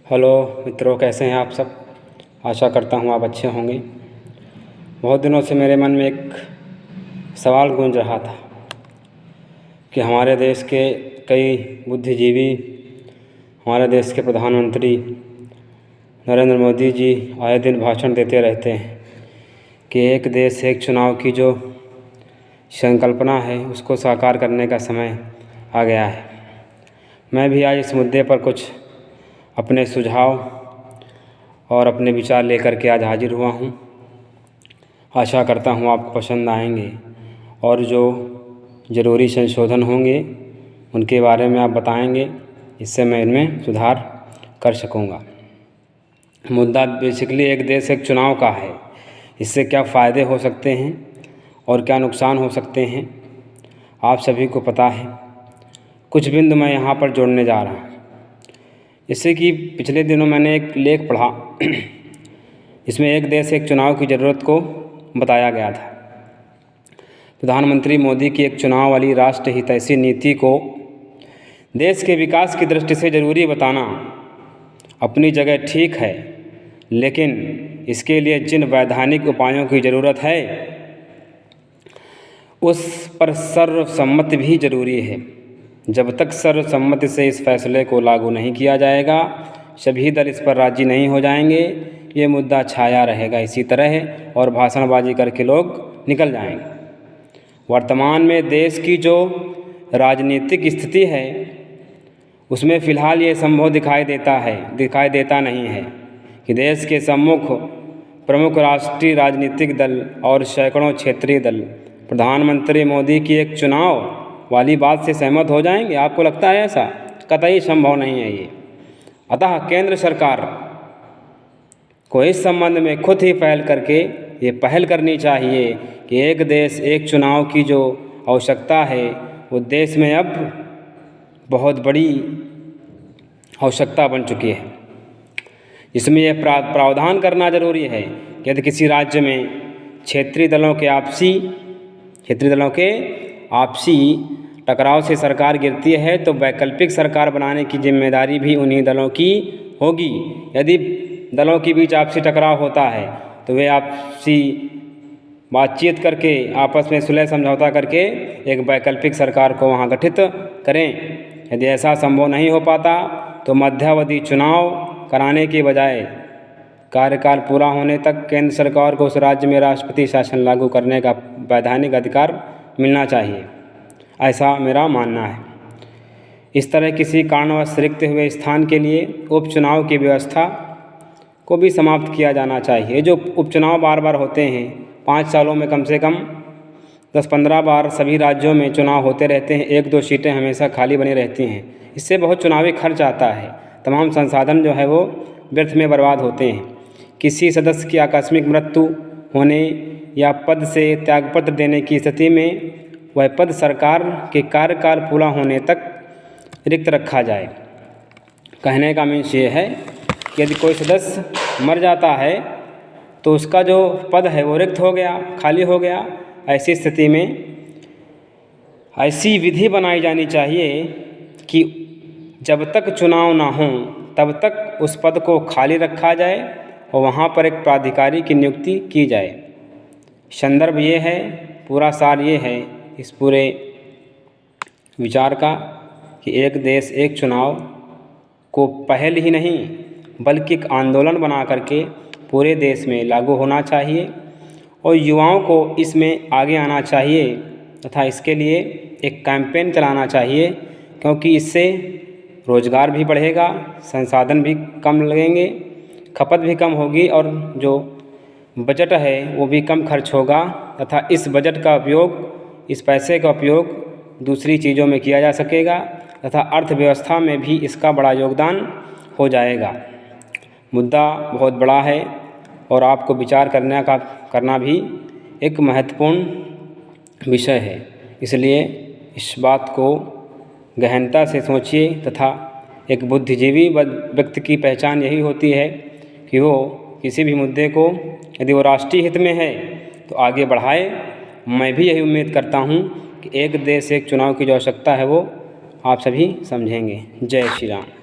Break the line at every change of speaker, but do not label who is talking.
Hello मित्रों, कैसे हैं आप सब। आशा करता हूँ आप अच्छे होंगे। बहुत दिनों से मेरे मन में एक सवाल गूंज रहा था कि हमारे देश के कई बुद्धिजीवी, हमारे देश के प्रधानमंत्री नरेंद्र मोदी जी आए दिन भाषण देते रहते हैं कि एक देश एक चुनाव की जो संकल्पना है उसको साकार करने का समय आ गया है। मैं भी आज इस मुद्दे पर कुछ अपने सुझाव और अपने विचार लेकर के आज हाजिर हुआ हूँ। आशा करता हूँ आपको पसंद आएंगे और जो ज़रूरी संशोधन होंगे उनके बारे में आप बताएंगे, इससे मैं इनमें सुधार कर सकूँगा। मुद्दा बेसिकली एक देश एक चुनाव का है। इससे क्या फ़ायदे हो सकते हैं और क्या नुकसान हो सकते हैं, आप सभी को पता है। कुछ बिंदु मैं यहाँ पर जोड़ने जा रहा हूँ। जैसे कि पिछले दिनों मैंने एक लेख पढ़ा, इसमें एक देश एक चुनाव की ज़रूरत को बताया गया था। प्रधानमंत्री मोदी की एक चुनाव वाली राष्ट्र हितैषी नीति को देश के विकास की दृष्टि से ज़रूरी बताना अपनी जगह ठीक है, लेकिन इसके लिए जिन वैधानिक उपायों की ज़रूरत है उस पर सर्वसम्मति भी ज़रूरी है। जब तक सर्वसम्मति से इस फैसले को लागू नहीं किया जाएगा, सभी दल इस पर राजी नहीं हो जाएंगे, ये मुद्दा छाया रहेगा इसी तरह और भाषणबाजी करके लोग निकल जाएंगे। वर्तमान में देश की जो राजनीतिक स्थिति है उसमें फ़िलहाल ये संभव दिखाई देता नहीं है कि देश के प्रमुख राष्ट्रीय राजनीतिक दल और सैकड़ों क्षेत्रीय दल प्रधानमंत्री मोदी की एक चुनाव वाली बात से सहमत हो जाएंगे। आपको लगता है ऐसा? कतई संभव नहीं है ये। अतः केंद्र सरकार को इस संबंध में खुद ही पहल करनी चाहिए कि एक देश एक चुनाव की जो आवश्यकता है वो देश में अब बहुत बड़ी आवश्यकता बन चुकी है। इसमें यह प्रावधान करना ज़रूरी है कि यदि किसी राज्य में क्षेत्रीय दलों के आपसी टकराव से सरकार गिरती है तो वैकल्पिक सरकार बनाने की जिम्मेदारी भी उन्हीं दलों की होगी। यदि दलों के बीच आपसी टकराव होता है तो वे आपसी बातचीत करके आपस में सुलह समझौता करके एक वैकल्पिक सरकार को वहां गठित करें। यदि ऐसा संभव नहीं हो पाता तो मध्यावधि चुनाव कराने के बजाय कार्यकाल पूरा होने तक केंद्र सरकार को उस राज्य में राष्ट्रपति शासन लागू करने का वैधानिक अधिकार मिलना चाहिए, ऐसा मेरा मानना है। इस तरह किसी कारणवश रिक्त हुए स्थान के लिए उपचुनाव की व्यवस्था को भी समाप्त किया जाना चाहिए। जो उपचुनाव बार बार होते हैं, 5 सालों में कम से कम 10-15 बार सभी राज्यों में चुनाव होते रहते हैं, 1-2 सीटें हमेशा खाली बनी रहती हैं। इससे बहुत चुनावी खर्च आता है, तमाम संसाधन जो है वो व्यर्थ में बर्बाद होते हैं। किसी सदस्य की आकस्मिक मृत्यु होने या पद से त्यागपत्र देने की स्थिति में वह पद सरकार के कार्यकाल पूरा होने तक रिक्त रखा जाए। कहने का मीन्स ये है कि यदि कोई सदस्य मर जाता है तो उसका जो पद है वो रिक्त हो गया, खाली हो गया। ऐसी स्थिति में ऐसी विधि बनाई जानी चाहिए कि जब तक चुनाव ना हो तब तक उस पद को खाली रखा जाए और वहाँ पर एक प्राधिकारी की नियुक्ति की जाए। संदर्भ ये है, पूरा सार ये है इस पूरे विचार का कि एक देश एक चुनाव को पहल ही नहीं बल्कि एक आंदोलन बना करके पूरे देश में लागू होना चाहिए और युवाओं को इसमें आगे आना चाहिए तथा इसके लिए एक कैंपेन चलाना चाहिए, क्योंकि इससे रोज़गार भी बढ़ेगा, संसाधन भी कम लगेंगे, खपत भी कम होगी और जो बजट है वो भी कम खर्च होगा तथा इस पैसे का उपयोग दूसरी चीज़ों में किया जा सकेगा तथा अर्थव्यवस्था में भी इसका बड़ा योगदान हो जाएगा। मुद्दा बहुत बड़ा है और आपको विचार करना भी एक महत्वपूर्ण विषय है। इसलिए इस बात को गहनता से सोचिए तथा एक बुद्धिजीवी व्यक्ति की पहचान यही होती है कि वो किसी भी मुद्दे को यदि वो राष्ट्रीय हित में है तो आगे बढ़ाए। मैं भी यही उम्मीद करता हूँ कि एक देश एक चुनाव की जो आवश्यकता है वो आप सभी समझेंगे। जय श्री राम।